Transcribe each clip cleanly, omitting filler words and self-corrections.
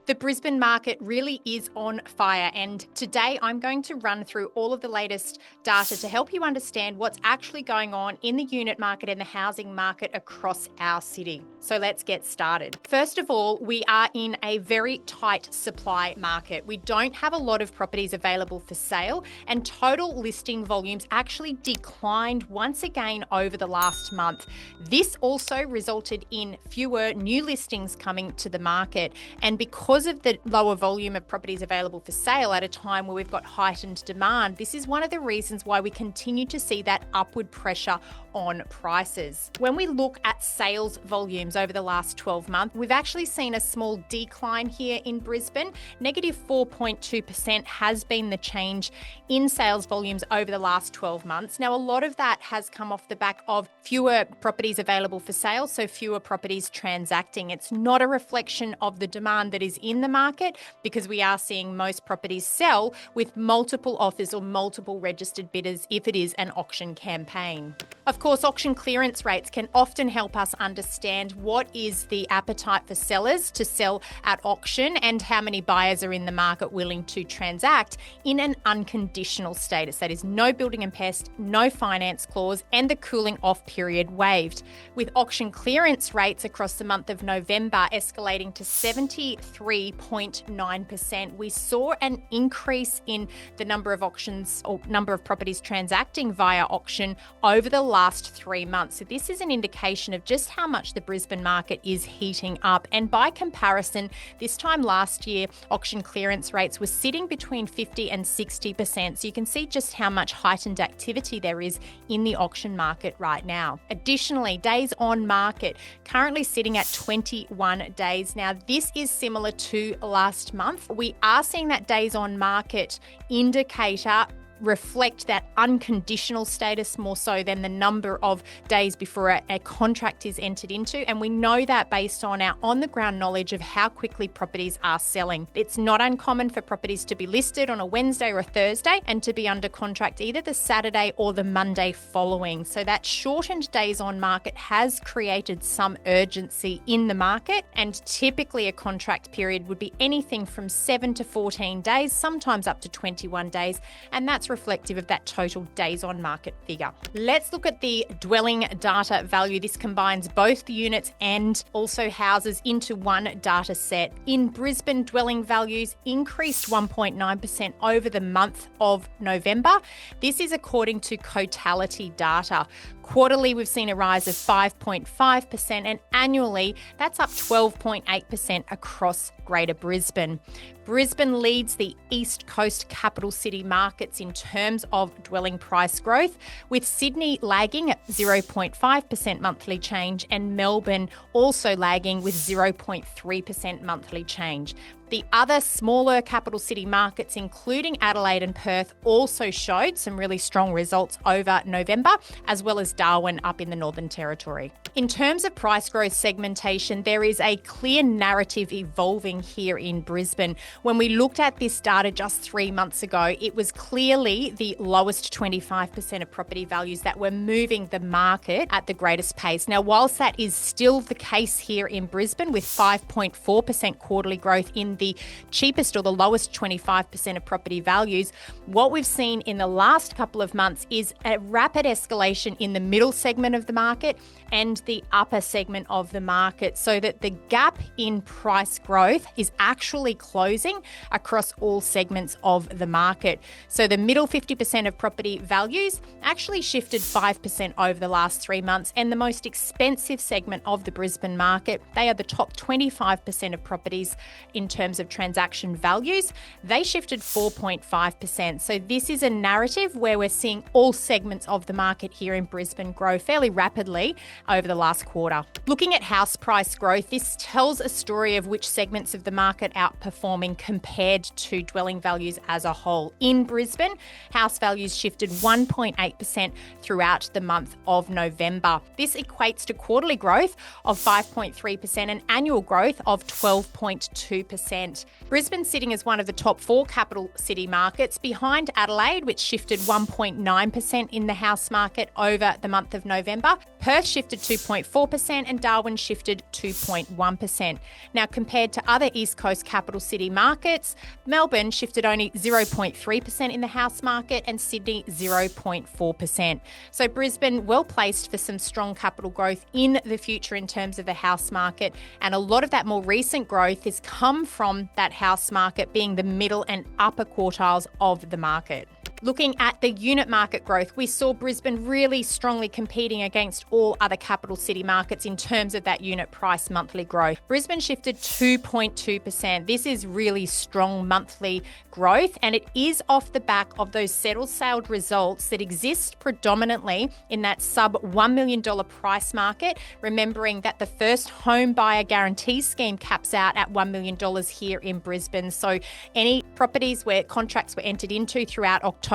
The Brisbane market really is on fire, and today I'm going to run through all of the latest data to help you understand what's actually going on in the unit market and the housing market across our city. So let's get started. First of all, we are in a very tight supply market. We don't have a lot of properties available for sale, and total listing volumes actually declined once again over the last month. This also resulted in fewer new listings coming to the market, and because of the lower volume of properties available for sale at a time where we've got heightened demand, this is one of the reasons why we continue to see that upward pressure on prices. When we look at sales volumes over the last 12 months, we've actually seen a small decline here in Brisbane. Negative 4.2% has been the change in sales volumes over the last 12 months. Now, a lot of that has come off the back of fewer properties available for sale, so fewer properties transacting. It's not a reflection of the demand that is in the market, because we are seeing most properties sell with multiple offers or multiple registered bidders if it is an auction campaign. Of course, auction clearance rates can often help us understand what is the appetite for sellers to sell at auction and how many buyers are in the market willing to transact in an unconditional status. That is, no building and pest, no finance clause, and the cooling off period waived. With auction clearance rates across the month of November escalating to 73.9%, we saw an increase in the number of auctions or number of properties transacting via auction over the last 3 months. So this is an indication of just how much the Brisbane market is heating up. And by comparison, this time last year, auction clearance rates were sitting between 50 and 60%. So you can see just how much heightened activity there is in the auction market right now. Additionally, days on market currently sitting at 21 days. Now, this is similar to last month. We are seeing that days on market indicator reflect that unconditional status more so than the number of days before a contract is entered into. And we know that based on our on-the-ground knowledge of how quickly properties are selling. It's not uncommon for properties to be listed on a Wednesday or a Thursday and to be under contract either the Saturday or the Monday following. So that shortened days on market has created some urgency in the market, and typically a contract period would be anything from 7 to 14 days, sometimes up to 21 days, and that's reflective of that total days on market figure. Let's look at the dwelling data value. This combines both the units and also houses into one data set. In Brisbane, dwelling values increased 1.9% over the month of November. This is according to Cotality data. Quarterly, we've seen a rise of 5.5%, and annually, that's up 12.8% across Greater Brisbane. Brisbane leads the East Coast capital city markets in terms of dwelling price growth, with Sydney lagging at 0.5% monthly change and Melbourne also lagging with 0.3% monthly change. The other smaller capital city markets, including Adelaide and Perth, also showed some really strong results over November, as well as Darwin up in the Northern Territory. In terms of price growth segmentation, there is a clear narrative evolving here in Brisbane. When we looked at this data just 3 months ago, it was clearly the lowest 25% of property values that were moving the market at the greatest pace. Now, whilst that is still the case here in Brisbane, with 5.4% quarterly growth in the cheapest or the lowest 25% of property values, what we've seen in the last couple of months is a rapid escalation in the middle segment of the market and the upper segment of the market, so that the gap in price growth is actually closing across all segments of the market. So the middle 50% of property values actually shifted 5% over the last 3 months, and the most expensive segment of the Brisbane market, they are the top 25% of properties in terms of transaction values, they shifted 4.5%. So this is a narrative where we're seeing all segments of the market here in Brisbane grow fairly rapidly over the last quarter. Looking at house price growth, this tells a story of which segments of the market outperforming compared to dwelling values as a whole. In Brisbane, house values shifted 1.8% throughout the month of November. This equates to quarterly growth of 5.3% and annual growth of 12.2%. Brisbane sitting as one of the top 4 capital city markets, behind Adelaide, which shifted 1.9% in the house market over the month of November. Perth shifted 2.4% and Darwin shifted 2.1%. Now, compared to other East Coast capital city markets, Melbourne shifted only 0.3% in the house market and Sydney 0.4%. So Brisbane well placed for some strong capital growth in the future in terms of the house market, and a lot of that more recent growth has come from that house market being the middle and upper quartiles of the market. Looking at the unit market growth, we saw Brisbane really strongly competing against all other capital city markets in terms of that unit price monthly growth. Brisbane shifted 2.2%. This is really strong monthly growth, and it is off the back of those settled sale results that exist predominantly in that sub $1 million price market, remembering that the first home buyer guarantee scheme caps out at $1 million here in Brisbane. So any properties where contracts were entered into throughout October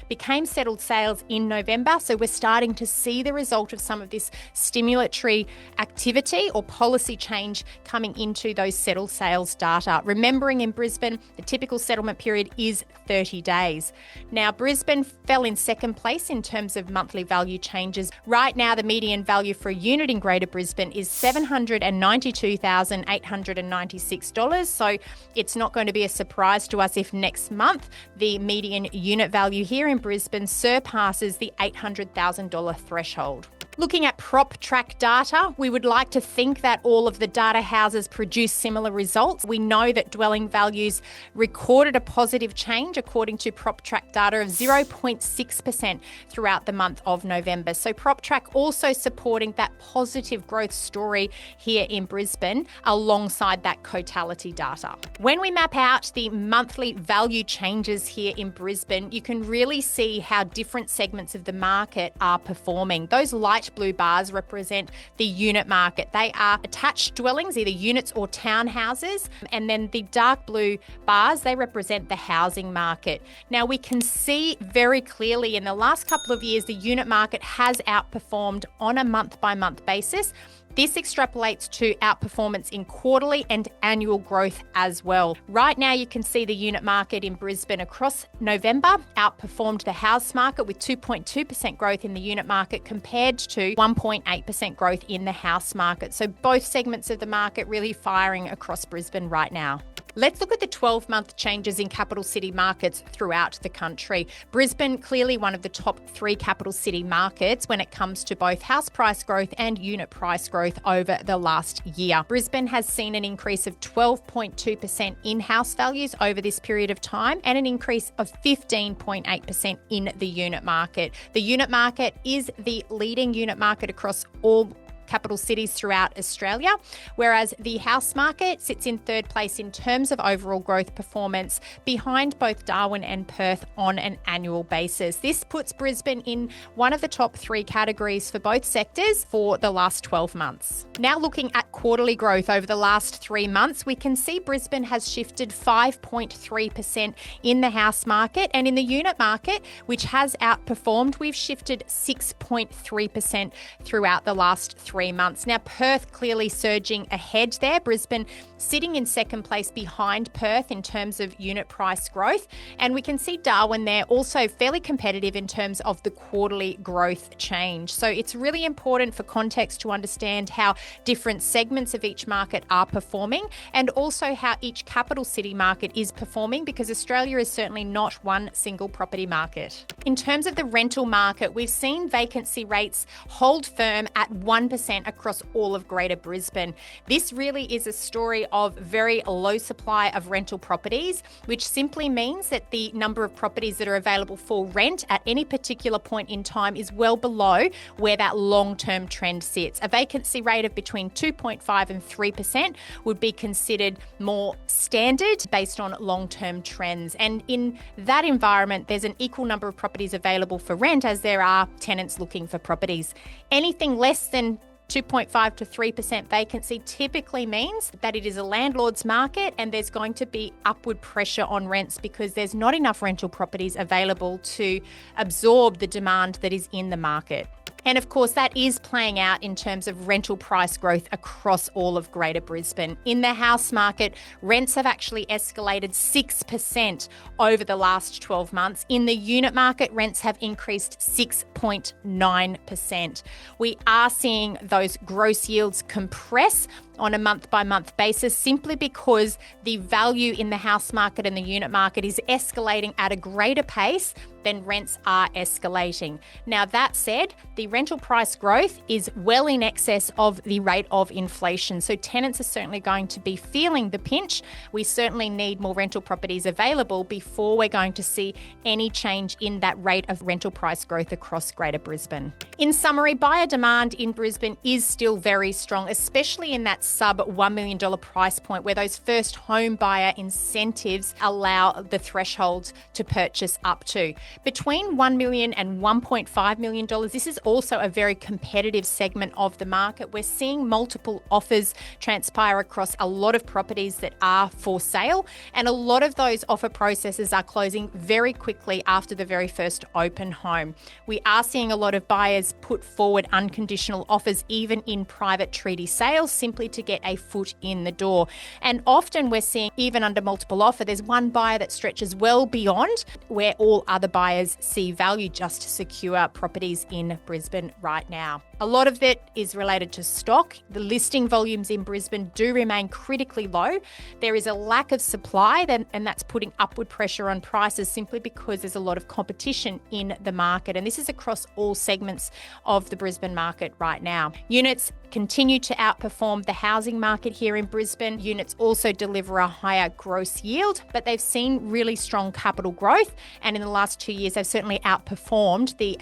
became settled sales in November. So we're starting to see the result of some of this stimulatory activity or policy change coming into those settled sales data. Remembering in Brisbane, the typical settlement period is 30 days. Now, Brisbane fell in second place in terms of monthly value changes. Right now, the median value for a unit in Greater Brisbane is $792,896. So it's not going to be a surprise to us if next month the median unit value here in Brisbane surpasses the $800,000 threshold. Looking at Proptrack data, we would like to think that all of the data houses produce similar results. We know that dwelling values recorded a positive change according to Proptrack data of 0.6% throughout the month of November. So Proptrack also supporting that positive growth story here in Brisbane alongside that totality data. When we map out the monthly value changes here in Brisbane, you can really see how different segments of the market are performing. Those light blue bars represent the unit market. They are attached dwellings, either units or townhouses. And then the dark blue bars, they represent the housing market. Now, we can see very clearly in the last couple of years, the unit market has outperformed on a month-by-month basis. This extrapolates to outperformance in quarterly and annual growth as well. Right now, you can see the unit market in Brisbane across November outperformed the house market with 2.2% growth in the unit market compared to 1.8% growth in the house market. So both segments of the market really firing across Brisbane right now. Let's look at the 12-month changes in capital city markets throughout the country. Brisbane, clearly one of the top 3 capital city markets when it comes to both house price growth and unit price growth over the last year. Brisbane has seen an increase of 12.2% in house values over this period of time and an increase of 15.8% in the unit market. The unit market is the leading unit market across all capital cities throughout Australia, whereas the house market sits in third place in terms of overall growth performance behind both Darwin and Perth on an annual basis. This puts Brisbane in one of the top 3 categories for both sectors for the last 12 months. Now looking at quarterly growth over the last 3 months, we can see Brisbane has shifted 5.3% in the house market, and in the unit market, which has outperformed, we've shifted 6.3% throughout the last 3 months. Now, Perth clearly surging ahead there. Brisbane sitting in second place behind Perth in terms of unit price growth. And we can see Darwin there also fairly competitive in terms of the quarterly growth change. So it's really important for context to understand how different segments of each market are performing and also how each capital city market is performing, because Australia is certainly not one single property market. In terms of the rental market, we've seen vacancy rates hold firm at 1% across all of Greater Brisbane. This really is a story of very low supply of rental properties, which simply means that the number of properties that are available for rent at any particular point in time is well below where that long-term trend sits. A vacancy rate of between 2.5 and 3% would be considered more standard based on long-term trends. And in that environment, there's an equal number of properties available for rent as there are tenants looking for properties. Anything less than 2.5 to 3% vacancy typically means that it is a landlord's market and there's going to be upward pressure on rents because there's not enough rental properties available to absorb the demand that is in the market. And of course, that is playing out in terms of rental price growth across all of Greater Brisbane. In the house market, rents have actually escalated 6% over the last 12 months. In the unit market, rents have increased 6.9%. We are seeing those gross yields compress on a month-by-month basis simply because the value in the house market and the unit market is escalating at a greater pace than rents are escalating. Now, that said, the rental price growth is well in excess of the rate of inflation. So tenants are certainly going to be feeling the pinch. We certainly need more rental properties available before we're going to see any change in that rate of rental price growth across Greater Brisbane. In summary, buyer demand in Brisbane is still very strong, especially in that sub $1 million price point where those first home buyer incentives allow the threshold to purchase up to. Between $1 million and $1.5 million, this is also a very competitive segment of the market. We're seeing multiple offers transpire across a lot of properties that are for sale, and a lot of those offer processes are closing very quickly after the very first open home. We are seeing a lot of buyers put forward unconditional offers even in private treaty sales simply to get a foot in the door. And often we're seeing even under multiple offer, there's one buyer that stretches well beyond where all other buyers see value just to secure properties in Brisbane right now. A lot of it is related to stock. The listing volumes in Brisbane do remain critically low. There is a lack of supply, and that's putting upward pressure on prices simply because there's a lot of competition in the market. And this is across all segments of the Brisbane market right now. Units continue to outperform the housing market here in Brisbane. Units also deliver a higher gross yield, but they've seen really strong capital growth. And in the last 2 years, they've certainly outperformed the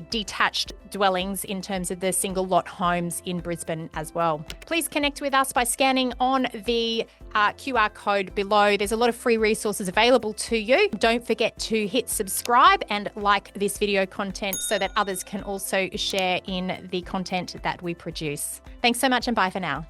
detached dwellings in terms of the single lot homes in Brisbane as well. Please connect with us by scanning on the QR code below. There's a lot of free resources available to you. Don't forget to hit subscribe and like this video content so that others can also share in the content that we produce. Thanks so much and bye for now.